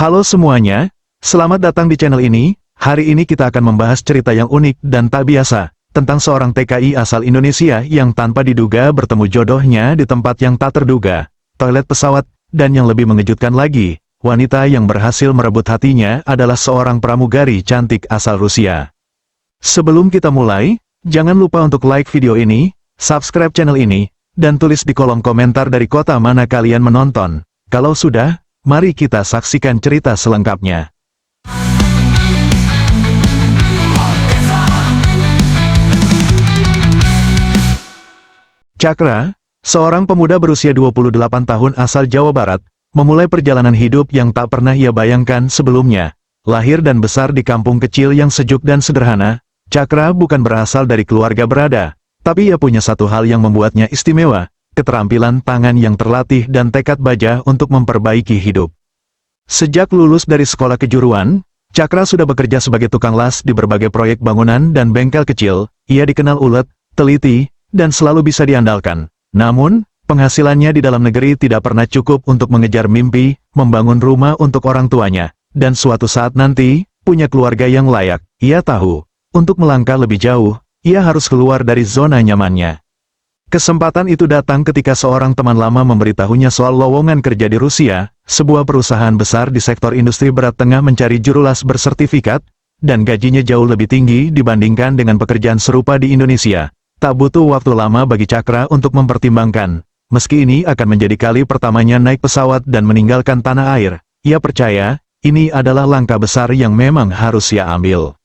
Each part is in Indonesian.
Halo semuanya, selamat datang di channel ini. Hari ini kita akan membahas cerita yang unik dan tak biasa, tentang seorang TKI asal Indonesia yang tanpa diduga bertemu jodohnya di tempat yang tak terduga, toilet pesawat, dan yang lebih mengejutkan lagi, wanita yang berhasil merebut hatinya adalah seorang pramugari cantik asal Rusia. Sebelum kita mulai, jangan lupa untuk like video ini, subscribe channel ini, dan tulis di kolom komentar dari kota mana kalian menonton. Kalau sudah, mari kita saksikan cerita selengkapnya. Cakra, seorang pemuda berusia 28 tahun asal Jawa Barat, memulai perjalanan hidup yang tak pernah ia bayangkan sebelumnya. Lahir dan besar di kampung kecil yang sejuk dan sederhana, Cakra bukan berasal dari keluarga berada, tapi ia punya satu hal yang membuatnya istimewa, keterampilan tangan yang terlatih dan tekad baja untuk memperbaiki hidup. Sejak lulus dari sekolah kejuruan, Cakra sudah bekerja sebagai tukang las di berbagai proyek bangunan dan bengkel kecil. Ia dikenal ulet, teliti, dan selalu bisa diandalkan. Namun, penghasilannya di dalam negeri tidak pernah cukup untuk mengejar mimpi, membangun rumah untuk orang tuanya, dan suatu saat nanti, punya keluarga yang layak. Ia tahu, untuk melangkah lebih jauh, ia harus keluar dari zona nyamannya. Kesempatan itu datang ketika seorang teman lama memberitahunya soal lowongan kerja di Rusia, sebuah perusahaan besar di sektor industri berat tengah mencari juru las bersertifikat, dan gajinya jauh lebih tinggi dibandingkan dengan pekerjaan serupa di Indonesia. Tak butuh waktu lama bagi Cakra untuk mempertimbangkan. Meski ini akan menjadi kali pertamanya naik pesawat dan meninggalkan tanah air, ia percaya, ini adalah langkah besar yang memang harus ia ambil.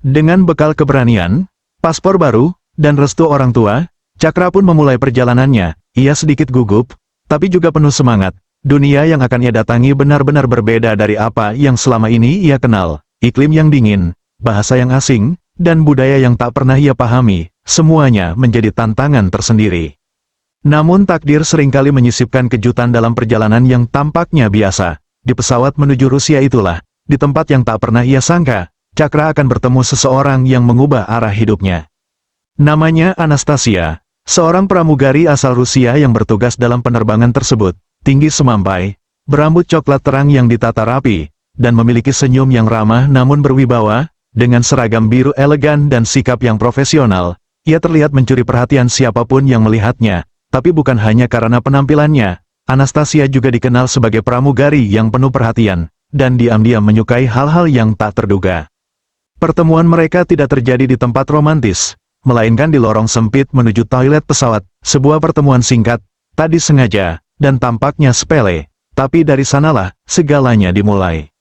Dengan bekal keberanian, paspor baru, dan restu orang tua, Cakra pun memulai perjalanannya. Ia sedikit gugup, tapi juga penuh semangat. Dunia yang akan ia datangi benar-benar berbeda dari apa yang selama ini ia kenal. Iklim yang dingin, bahasa yang asing, dan budaya yang tak pernah ia pahami, semuanya menjadi tantangan tersendiri. Namun takdir seringkali menyisipkan kejutan dalam perjalanan yang tampaknya biasa. Di pesawat menuju Rusia itulah, di tempat yang tak pernah ia sangka, Cakra akan bertemu seseorang yang mengubah arah hidupnya. Namanya Anastasia, seorang pramugari asal Rusia yang bertugas dalam penerbangan tersebut. Tinggi semampai, berambut coklat terang yang ditata rapi, dan memiliki senyum yang ramah namun berwibawa. Dengan seragam biru elegan dan sikap yang profesional, ia terlihat mencuri perhatian siapapun yang melihatnya. Tapi bukan hanya karena penampilannya, Anastasia juga dikenal sebagai pramugari yang penuh perhatian, dan diam-diam menyukai hal-hal yang tak terduga. Pertemuan mereka tidak terjadi di tempat romantis, melainkan di lorong sempit menuju toilet pesawat. Sebuah pertemuan singkat, tak disengaja, dan tampaknya sepele, tapi dari sanalah segalanya dimulai.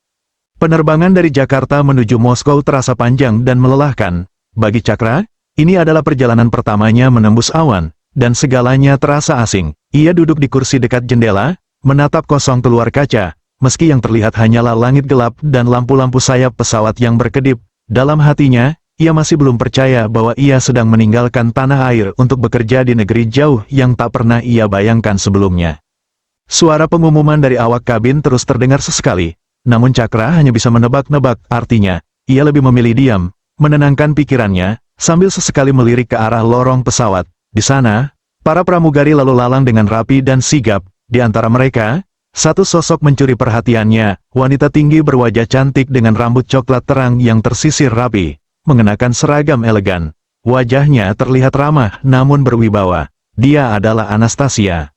Penerbangan dari Jakarta menuju Moskow terasa panjang dan melelahkan. Bagi Cakra, ini adalah perjalanan pertamanya menembus awan, dan segalanya terasa asing. Ia duduk di kursi dekat jendela, menatap kosong keluar kaca, meski yang terlihat hanyalah langit gelap dan lampu-lampu sayap pesawat yang berkedip. Dalam hatinya, ia masih belum percaya bahwa ia sedang meninggalkan tanah air untuk bekerja di negeri jauh yang tak pernah ia bayangkan sebelumnya. Suara pengumuman dari awak kabin terus terdengar sesekali. Namun Cakra hanya bisa menebak-nebak artinya. Ia lebih memilih diam, menenangkan pikirannya, sambil sesekali melirik ke arah lorong pesawat. Di sana, para pramugari lalu lalang dengan rapi dan sigap. Di antara mereka, satu sosok mencuri perhatiannya, wanita tinggi berwajah cantik dengan rambut coklat terang yang tersisir rapi, mengenakan seragam elegan. Wajahnya terlihat ramah namun berwibawa. Dia adalah Anastasia.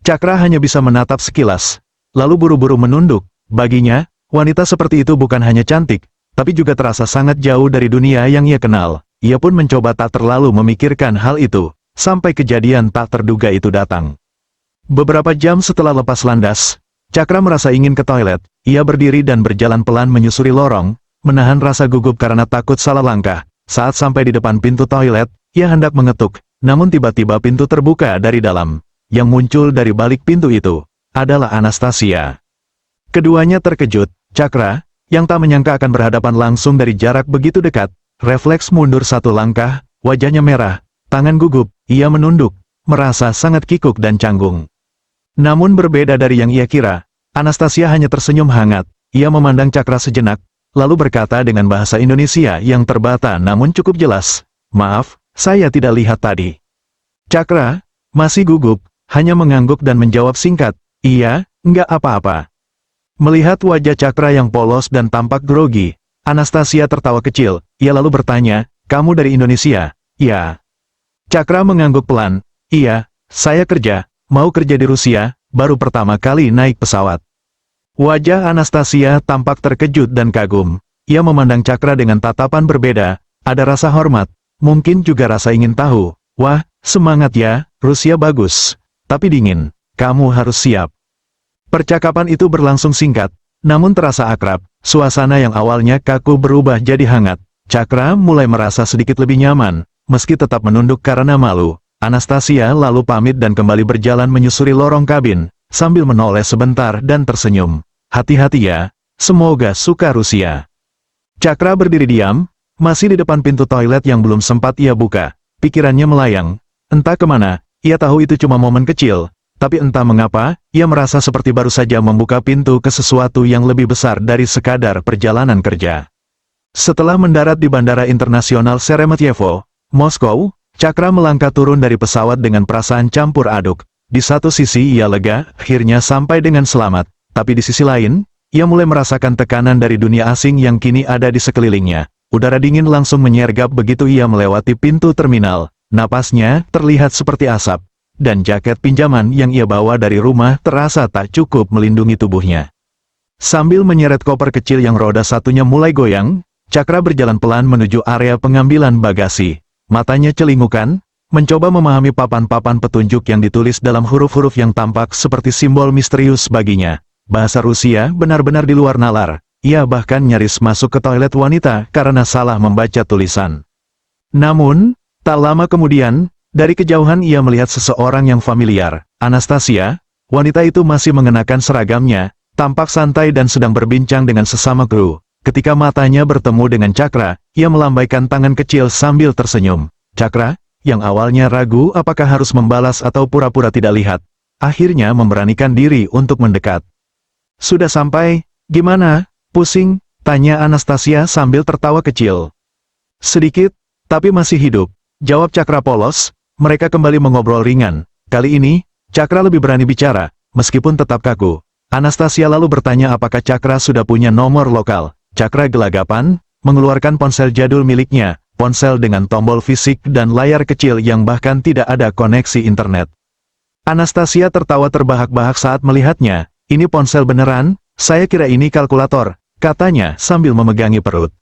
Cakra hanya bisa menatap sekilas, lalu buru-buru menunduk. Baginya, wanita seperti itu bukan hanya cantik, tapi juga terasa sangat jauh dari dunia yang ia kenal. Ia pun mencoba tak terlalu memikirkan hal itu, sampai kejadian tak terduga itu datang. Beberapa jam setelah lepas landas, Cakra merasa ingin ke toilet. Ia berdiri dan berjalan pelan menyusuri lorong, menahan rasa gugup karena takut salah langkah. Saat sampai di depan pintu toilet, ia hendak mengetuk, namun tiba-tiba pintu terbuka dari dalam. Yang muncul dari balik pintu itu adalah Anastasia. Keduanya terkejut. Cakra, yang tak menyangka akan berhadapan langsung dari jarak begitu dekat, refleks mundur satu langkah, wajahnya merah, tangan gugup, ia menunduk, merasa sangat kikuk dan canggung. Namun berbeda dari yang ia kira, Anastasia hanya tersenyum hangat. Ia memandang Cakra sejenak, lalu berkata dengan bahasa Indonesia yang terbata namun cukup jelas, "Maaf, saya tidak lihat tadi." Cakra, masih gugup, hanya mengangguk dan menjawab singkat, "Iya, nggak apa-apa." Melihat wajah Cakra yang polos dan tampak grogi, Anastasia tertawa kecil. Ia lalu bertanya, "Kamu dari Indonesia?" "Ya." Cakra mengangguk pelan. "Iya, saya mau kerja di Rusia, baru pertama kali naik pesawat." Wajah Anastasia tampak terkejut dan kagum. Ia memandang Cakra dengan tatapan berbeda, ada rasa hormat, mungkin juga rasa ingin tahu. "Wah, semangat ya, Rusia bagus. Tapi dingin, kamu harus siap." Percakapan itu berlangsung singkat, namun terasa akrab. Suasana yang awalnya kaku berubah jadi hangat. Cakra mulai merasa sedikit lebih nyaman, meski tetap menunduk karena malu. Anastasia lalu pamit dan kembali berjalan menyusuri lorong kabin, sambil menoleh sebentar dan tersenyum. "Hati-hati ya, semoga suka Rusia." Cakra berdiri diam, masih di depan pintu toilet yang belum sempat ia buka. Pikirannya melayang. Entah kemana, ia tahu itu cuma momen kecil, tapi entah mengapa, ia merasa seperti baru saja membuka pintu ke sesuatu yang lebih besar dari sekadar perjalanan kerja. Setelah mendarat di Bandara Internasional Sheremetyevo, Moskow, Cakra melangkah turun dari pesawat dengan perasaan campur aduk. Di satu sisi ia lega, akhirnya sampai dengan selamat, tapi di sisi lain, ia mulai merasakan tekanan dari dunia asing yang kini ada di sekelilingnya. Udara dingin langsung menyergap begitu ia melewati pintu terminal. Napasnya terlihat seperti asap, dan jaket pinjaman yang ia bawa dari rumah terasa tak cukup melindungi tubuhnya. Sambil menyeret koper kecil yang roda satunya mulai goyang, Cakra berjalan pelan menuju area pengambilan bagasi. Matanya celingukan, mencoba memahami papan-papan petunjuk yang ditulis dalam huruf-huruf yang tampak seperti simbol misterius baginya. Bahasa Rusia benar-benar di luar nalar. Ia bahkan nyaris masuk ke toilet wanita karena salah membaca tulisan. Namun, tak lama kemudian, dari kejauhan ia melihat seseorang yang familiar. Anastasia, wanita itu masih mengenakan seragamnya, tampak santai dan sedang berbincang dengan sesama kru. Ketika matanya bertemu dengan Cakra, ia melambaikan tangan kecil sambil tersenyum. Cakra, yang awalnya ragu apakah harus membalas atau pura-pura tidak lihat, akhirnya memberanikan diri untuk mendekat. "Sudah sampai, gimana? Pusing?" tanya Anastasia sambil tertawa kecil. "Sedikit, tapi masih hidup," jawab Cakra polos. Mereka kembali mengobrol ringan. Kali ini, Cakra lebih berani bicara, meskipun tetap kaku. Anastasia lalu bertanya apakah Cakra sudah punya nomor lokal. Cakra gelagapan, mengeluarkan ponsel jadul miliknya, ponsel dengan tombol fisik dan layar kecil yang bahkan tidak ada koneksi internet. Anastasia tertawa terbahak-bahak saat melihatnya. "Ini ponsel beneran? Saya kira ini kalkulator," katanya sambil memegangi perut.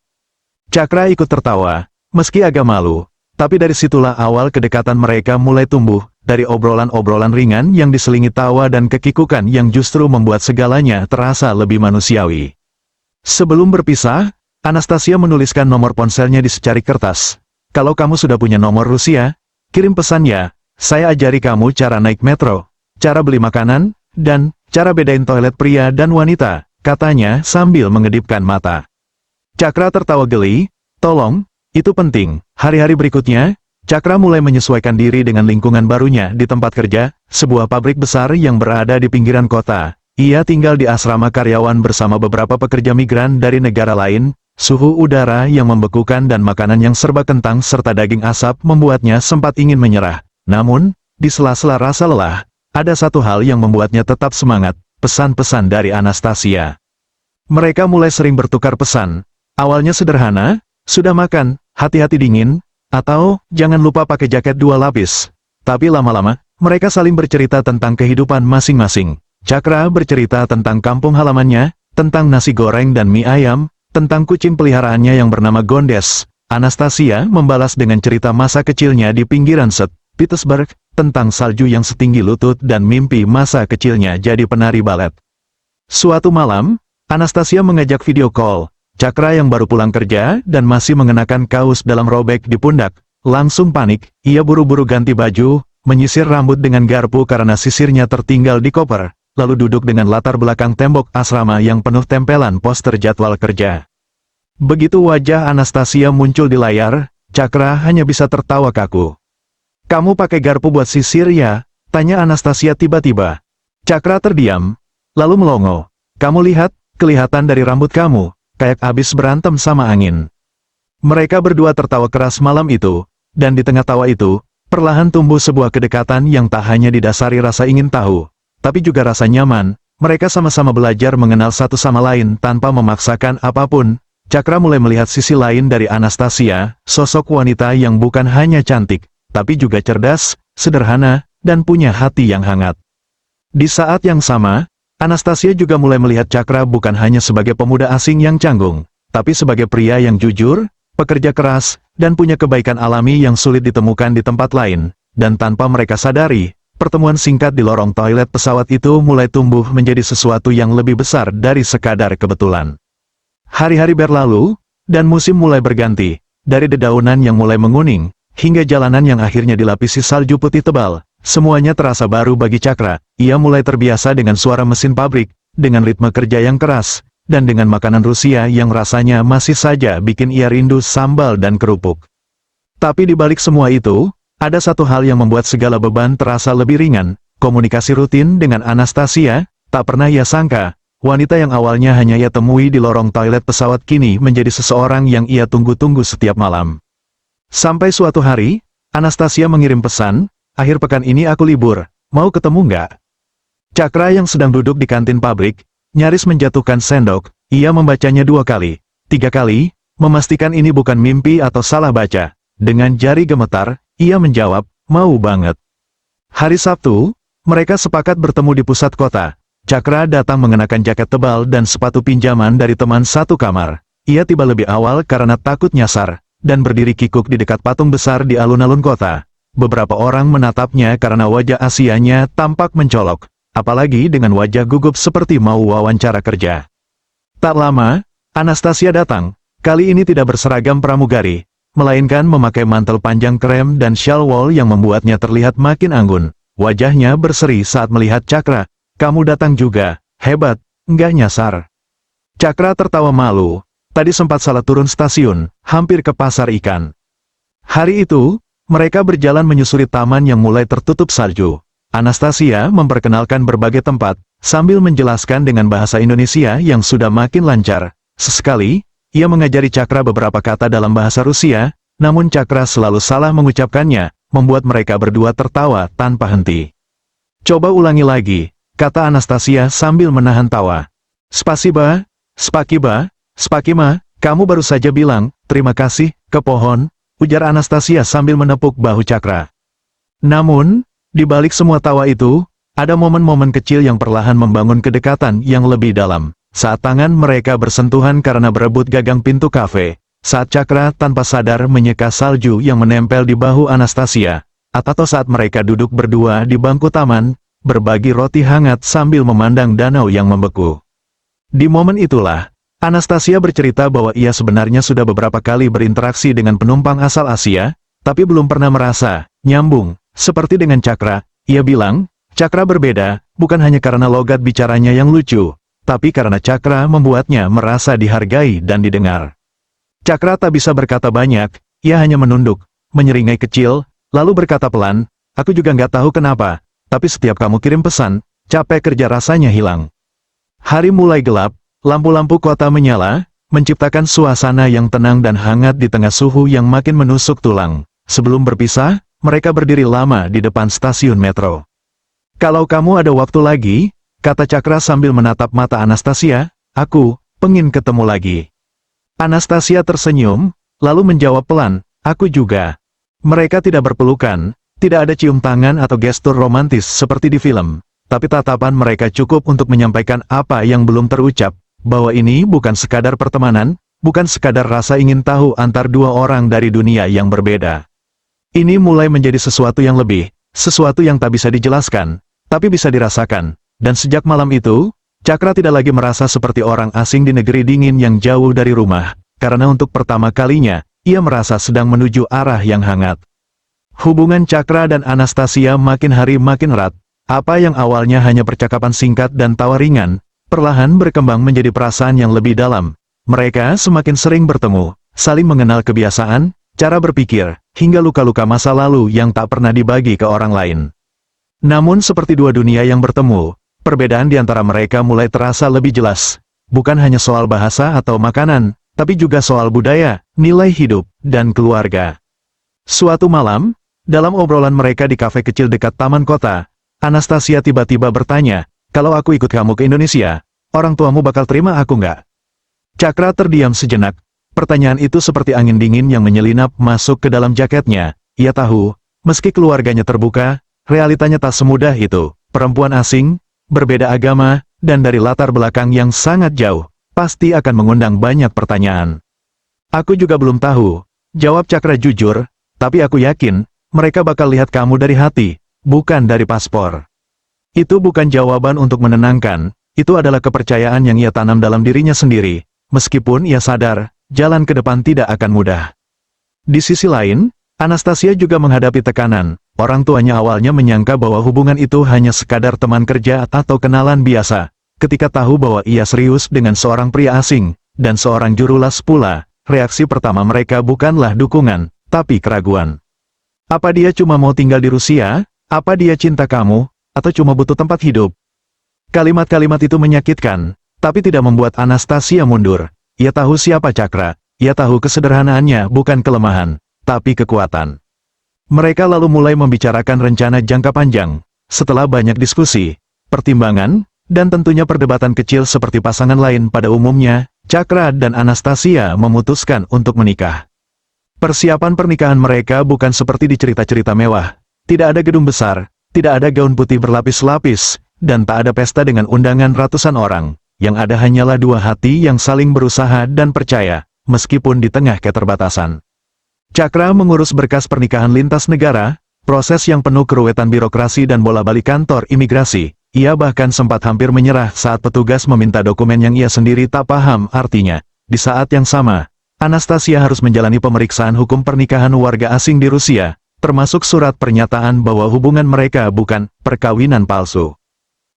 Cakra ikut tertawa, meski agak malu. Tapi dari situlah awal kedekatan mereka mulai tumbuh, dari obrolan-obrolan ringan yang diselingi tawa dan kekikukan yang justru membuat segalanya terasa lebih manusiawi. Sebelum berpisah, Anastasia menuliskan nomor ponselnya di secari kertas. "Kalau kamu sudah punya nomor Rusia, kirim pesan ya, saya ajari kamu cara naik metro, cara beli makanan, dan cara bedain toilet pria dan wanita," katanya sambil mengedipkan mata. Cakra tertawa geli. "Tolong, itu penting." Hari-hari berikutnya, Cakra mulai menyesuaikan diri dengan lingkungan barunya di tempat kerja, sebuah pabrik besar yang berada di pinggiran kota. Ia tinggal di asrama karyawan bersama beberapa pekerja migran dari negara lain. Suhu udara yang membekukan dan makanan yang serba kentang serta daging asap membuatnya sempat ingin menyerah. Namun, di sela-sela rasa lelah, ada satu hal yang membuatnya tetap semangat, pesan-pesan dari Anastasia. Mereka mulai sering bertukar pesan. Awalnya sederhana, "Sudah makan, hati-hati dingin," atau "Jangan lupa pakai jaket 2 lapis." Tapi lama-lama, mereka saling bercerita tentang kehidupan masing-masing. Cakra bercerita tentang kampung halamannya, tentang nasi goreng dan mie ayam, tentang kucing peliharaannya yang bernama Gondes. Anastasia membalas dengan cerita masa kecilnya di pinggiran St. Petersburg, tentang salju yang setinggi lutut dan mimpi masa kecilnya jadi penari balet. Suatu malam, Anastasia mengajak video call. Cakra yang baru pulang kerja dan masih mengenakan kaos dalam robek di pundak, langsung panik. Ia buru-buru ganti baju, menyisir rambut dengan garpu karena sisirnya tertinggal di koper, lalu duduk dengan latar belakang tembok asrama yang penuh tempelan poster jadwal kerja. Begitu wajah Anastasia muncul di layar, Cakra hanya bisa tertawa kaku. "Kamu pakai garpu buat sisir ya?" tanya Anastasia tiba-tiba. Cakra terdiam, lalu melongo. "Kamu lihat, kelihatan dari rambut kamu, kayak habis berantem sama angin." Mereka berdua tertawa keras malam itu, dan di tengah tawa itu, perlahan tumbuh sebuah kedekatan yang tak hanya didasari rasa ingin tahu, tapi juga rasa nyaman. mereka sama-sama belajar mengenal satu sama lain tanpa memaksakan apapun. Cakra mulai melihat sisi lain dari Anastasia, sosok wanita yang bukan hanya cantik, tapi juga cerdas, sederhana, dan punya hati yang hangat. Di saat yang sama, Anastasia juga mulai melihat Cakra bukan hanya sebagai pemuda asing yang canggung, tapi sebagai pria yang jujur, pekerja keras, dan punya kebaikan alami yang sulit ditemukan di tempat lain. Dan tanpa mereka sadari, pertemuan singkat di lorong toilet pesawat itu mulai tumbuh menjadi sesuatu yang lebih besar dari sekadar kebetulan. Hari-hari berlalu, dan musim mulai berganti, dari dedaunan yang mulai menguning, hingga jalanan yang akhirnya dilapisi salju putih tebal. Semuanya terasa baru bagi Cakra. Ia mulai terbiasa dengan suara mesin pabrik, dengan ritme kerja yang keras, dan dengan makanan Rusia yang rasanya masih saja bikin ia rindu sambal dan kerupuk. Tapi di balik semua itu, ada satu hal yang membuat segala beban terasa lebih ringan, komunikasi rutin dengan Anastasia. Tak pernah ia sangka, wanita yang awalnya hanya ia temui di lorong toilet pesawat kini menjadi seseorang yang ia tunggu-tunggu setiap malam. Sampai suatu hari, Anastasia mengirim pesan, "Akhir pekan ini aku libur, mau ketemu nggak?" Cakra yang sedang duduk di kantin pabrik, nyaris menjatuhkan sendok. Ia membacanya 2 kali, 3 kali, memastikan ini bukan mimpi atau salah baca. Dengan jari gemetar, ia menjawab, "Mau banget." Hari Sabtu, mereka sepakat bertemu di pusat kota. Cakra datang mengenakan jaket tebal dan sepatu pinjaman dari teman satu kamar. Ia tiba lebih awal karena takut nyasar, dan berdiri kikuk di dekat patung besar di alun-alun kota. Beberapa orang menatapnya karena wajah Asianya tampak mencolok, apalagi dengan wajah gugup seperti mau wawancara kerja. Tak lama, Anastasia datang. Kali ini tidak berseragam pramugari, melainkan memakai mantel panjang krem dan shawl wol yang membuatnya terlihat makin anggun. Wajahnya berseri saat melihat Cakra. "Kamu datang juga, hebat, nggak nyasar." Cakra tertawa malu. Tadi sempat salah turun stasiun, hampir ke pasar ikan. Hari itu, mereka berjalan menyusuri taman yang mulai tertutup salju. Anastasia memperkenalkan berbagai tempat, sambil menjelaskan dengan bahasa Indonesia yang sudah makin lancar. Sesekali, ia mengajari Cakra beberapa kata dalam bahasa Rusia, namun Cakra selalu salah mengucapkannya, membuat mereka berdua tertawa tanpa henti. "Coba ulangi lagi," kata Anastasia sambil menahan tawa. "Spasiba, spakiba, spakima, kamu baru saja bilang, terima kasih, ke pohon," ujar Anastasia sambil menepuk bahu Cakra. Namun, di balik semua tawa itu, ada momen-momen kecil yang perlahan membangun kedekatan yang lebih dalam. Saat tangan mereka bersentuhan karena berebut gagang pintu kafe, saat Cakra tanpa sadar menyeka salju yang menempel di bahu Anastasia, atau saat mereka duduk berdua di bangku taman, berbagi roti hangat sambil memandang danau yang membeku. Di momen itulah, Anastasia bercerita bahwa ia sebenarnya sudah beberapa kali berinteraksi dengan penumpang asal Asia, tapi belum pernah merasa nyambung. Seperti dengan Cakra, ia bilang, Cakra berbeda, bukan hanya karena logat bicaranya yang lucu, tapi karena Cakra membuatnya merasa dihargai dan didengar. Cakra tak bisa berkata banyak, ia hanya menunduk, menyeringai kecil, lalu berkata pelan, "Aku juga nggak tahu kenapa, tapi setiap kamu kirim pesan, capek kerja rasanya hilang." Hari mulai gelap, lampu-lampu kota menyala, menciptakan suasana yang tenang dan hangat di tengah suhu yang makin menusuk tulang. Sebelum berpisah, mereka berdiri lama di depan stasiun metro. "Kalau kamu ada waktu lagi," kata Cakra sambil menatap mata Anastasia, "aku pengen ketemu lagi." Anastasia tersenyum, lalu menjawab pelan, "Aku juga." Mereka tidak berpelukan, tidak ada cium tangan atau gestur romantis seperti di film, tapi tatapan mereka cukup untuk menyampaikan apa yang belum terucap, bahwa ini bukan sekadar pertemanan, bukan sekadar rasa ingin tahu antar dua orang dari dunia yang berbeda. Ini mulai menjadi sesuatu yang lebih, sesuatu yang tak bisa dijelaskan, tapi bisa dirasakan. Dan sejak malam itu, Cakra tidak lagi merasa seperti orang asing di negeri dingin yang jauh dari rumah, karena untuk pertama kalinya, ia merasa sedang menuju arah yang hangat. Hubungan Cakra dan Anastasia makin hari makin erat. Apa yang awalnya hanya percakapan singkat dan tawa ringan, perlahan berkembang menjadi perasaan yang lebih dalam. Mereka semakin sering bertemu, saling mengenal kebiasaan, cara berpikir, hingga luka-luka masa lalu yang tak pernah dibagi ke orang lain. Namun seperti dua dunia yang bertemu, perbedaan di antara mereka mulai terasa lebih jelas. Bukan hanya soal bahasa atau makanan, tapi juga soal budaya, nilai hidup, dan keluarga. Suatu malam, dalam obrolan mereka di kafe kecil dekat taman kota, Anastasia tiba-tiba bertanya, kalau aku ikut kamu ke Indonesia, orang tuamu bakal terima aku nggak? Cakra terdiam sejenak. Pertanyaan itu seperti angin dingin yang menyelinap masuk ke dalam jaketnya. Ia tahu, meski keluarganya terbuka, realitanya tak semudah itu. Perempuan asing, berbeda agama, dan dari latar belakang yang sangat jauh, pasti akan mengundang banyak pertanyaan. Aku juga belum tahu, jawab Cakra jujur, tapi aku yakin, mereka bakal lihat kamu dari hati, bukan dari paspor. Itu bukan jawaban untuk menenangkan, itu adalah kepercayaan yang ia tanam dalam dirinya sendiri, meskipun ia sadar, jalan ke depan tidak akan mudah. Di sisi lain, Anastasia juga menghadapi tekanan. Orang tuanya awalnya menyangka bahwa hubungan itu hanya sekadar teman kerja atau kenalan biasa. Ketika tahu bahwa ia serius dengan seorang pria asing, dan seorang jurulas pula, reaksi pertama mereka bukanlah dukungan, tapi keraguan. Apa dia cuma mau tinggal di Rusia? Apa dia cinta kamu? Atau cuma butuh tempat hidup? Kalimat-kalimat itu menyakitkan, tapi tidak membuat Anastasia mundur. Ia tahu siapa Cakra, ia tahu kesederhanaannya bukan kelemahan, tapi kekuatan. Mereka lalu mulai membicarakan rencana jangka panjang. Setelah banyak diskusi, pertimbangan, dan tentunya perdebatan kecil seperti pasangan lain pada umumnya, Cakra dan Anastasia memutuskan untuk menikah. Persiapan pernikahan mereka bukan seperti di cerita-cerita mewah. Tidak ada gedung besar, tidak ada gaun putih berlapis-lapis, dan tak ada pesta dengan undangan ratusan orang. Yang ada hanyalah dua hati yang saling berusaha dan percaya, meskipun di tengah keterbatasan. Cakra mengurus berkas pernikahan lintas negara, proses yang penuh keruwetan birokrasi dan bola-balik kantor imigrasi. Ia bahkan sempat hampir menyerah saat petugas meminta dokumen yang ia sendiri tak paham artinya. Di saat yang sama, Anastasia harus menjalani pemeriksaan hukum pernikahan warga asing di Rusia, termasuk surat pernyataan bahwa hubungan mereka bukan perkawinan palsu.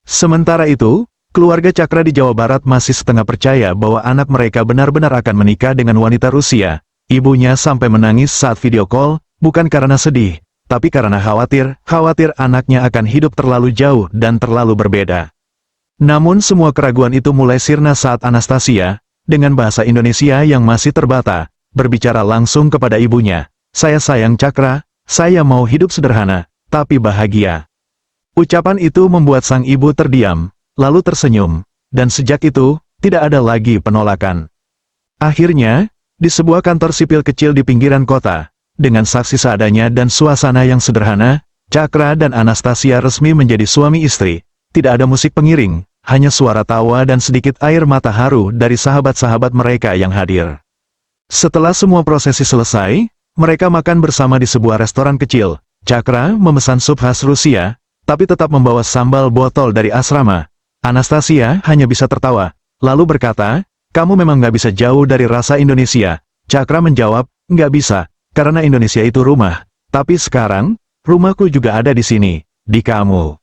Sementara itu, keluarga Cakra di Jawa Barat masih setengah percaya bahwa anak mereka benar-benar akan menikah dengan wanita Rusia. Ibunya sampai menangis saat video call, bukan karena sedih, tapi karena khawatir anaknya akan hidup terlalu jauh dan terlalu berbeda. Namun semua keraguan itu mulai sirna saat Anastasia, dengan bahasa Indonesia yang masih terbata, berbicara langsung kepada ibunya. Saya sayang Cakra, saya mau hidup sederhana, tapi bahagia. Ucapan itu membuat sang ibu terdiam, lalu tersenyum, dan sejak itu, tidak ada lagi penolakan. Akhirnya, di sebuah kantor sipil kecil di pinggiran kota, dengan saksi seadanya dan suasana yang sederhana, Cakra dan Anastasia resmi menjadi suami istri. Tidak ada musik pengiring, hanya suara tawa dan sedikit air mata haru dari sahabat-sahabat mereka yang hadir. Setelah semua prosesi selesai, mereka makan bersama di sebuah restoran kecil. Cakra memesan sup khas Rusia, tapi tetap membawa sambal botol dari asrama. Anastasia hanya bisa tertawa, lalu berkata, "Kamu memang nggak bisa jauh dari rasa Indonesia." Cakra menjawab, "Nggak bisa, karena Indonesia itu rumah. Tapi sekarang, rumahku juga ada di sini, di kamu."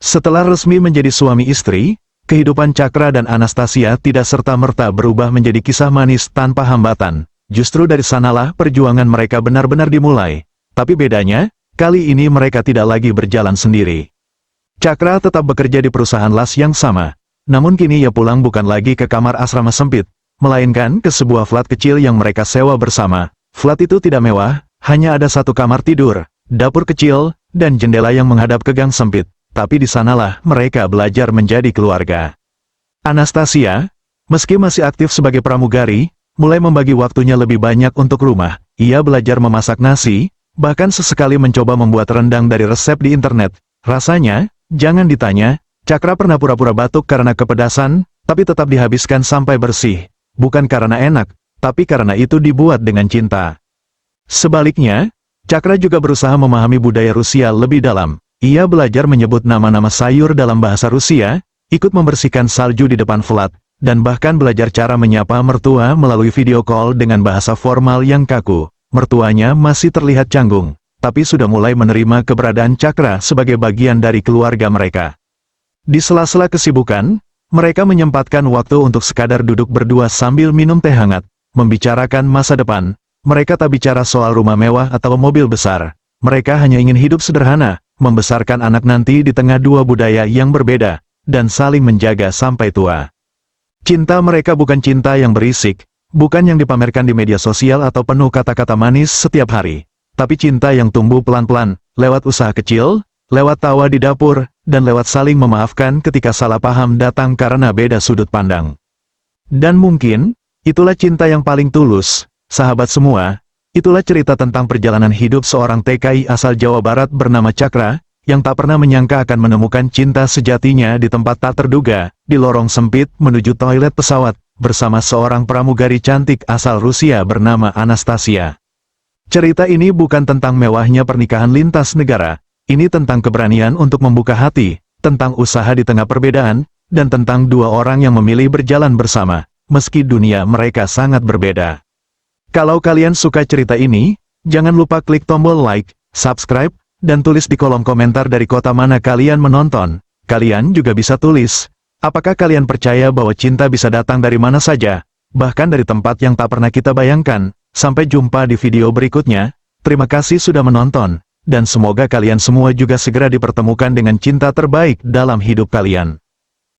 Setelah resmi menjadi suami istri, kehidupan Cakra dan Anastasia tidak serta-merta berubah menjadi kisah manis tanpa hambatan. Justru dari sanalah perjuangan mereka benar-benar dimulai. Tapi bedanya, kali ini mereka tidak lagi berjalan sendiri. Cakra tetap bekerja di perusahaan las yang sama. Namun kini ia pulang bukan lagi ke kamar asrama sempit, melainkan ke sebuah flat kecil yang mereka sewa bersama. Flat itu tidak mewah, hanya ada satu kamar tidur, dapur kecil, dan jendela yang menghadap ke gang sempit. Tapi di sanalah mereka belajar menjadi keluarga. Anastasia, meski masih aktif sebagai pramugari, mulai membagi waktunya lebih banyak untuk rumah. Ia belajar memasak nasi, bahkan sesekali mencoba membuat rendang dari resep di internet. Rasanya, jangan ditanya, Cakra pernah pura-pura batuk karena kepedasan, tapi tetap dihabiskan sampai bersih. Bukan karena enak, tapi karena itu dibuat dengan cinta. Sebaliknya, Cakra juga berusaha memahami budaya Rusia lebih dalam. Ia belajar menyebut nama-nama sayur dalam bahasa Rusia, ikut membersihkan salju di depan flat, dan bahkan belajar cara menyapa mertua melalui video call dengan bahasa formal yang kaku. Mertuanya masih terlihat canggung, tapi sudah mulai menerima keberadaan Cakra sebagai bagian dari keluarga mereka. Di sela-sela kesibukan, mereka menyempatkan waktu untuk sekadar duduk berdua sambil minum teh hangat, membicarakan masa depan. Mereka tak bicara soal rumah mewah atau mobil besar. Mereka hanya ingin hidup sederhana, membesarkan anak nanti di tengah dua budaya yang berbeda, dan saling menjaga sampai tua. Cinta mereka bukan cinta yang berisik, bukan yang dipamerkan di media sosial atau penuh kata-kata manis setiap hari, tapi cinta yang tumbuh pelan-pelan, lewat usaha kecil, lewat tawa di dapur, dan lewat saling memaafkan ketika salah paham datang karena beda sudut pandang. Dan mungkin, itulah cinta yang paling tulus, sahabat semua. Itulah cerita tentang perjalanan hidup seorang TKI asal Jawa Barat bernama Cakra, yang tak pernah menyangka akan menemukan cinta sejatinya di tempat tak terduga, di lorong sempit menuju toilet pesawat, bersama seorang pramugari cantik asal Rusia bernama Anastasia. Cerita ini bukan tentang mewahnya pernikahan lintas negara, ini tentang keberanian untuk membuka hati, tentang usaha di tengah perbedaan, dan tentang dua orang yang memilih berjalan bersama, meski dunia mereka sangat berbeda. Kalau kalian suka cerita ini, jangan lupa klik tombol like, subscribe, dan tulis di kolom komentar dari kota mana kalian menonton. Kalian juga bisa tulis, apakah kalian percaya bahwa cinta bisa datang dari mana saja, bahkan dari tempat yang tak pernah kita bayangkan. Sampai jumpa di video berikutnya, terima kasih sudah menonton, dan semoga kalian semua juga segera dipertemukan dengan cinta terbaik dalam hidup kalian.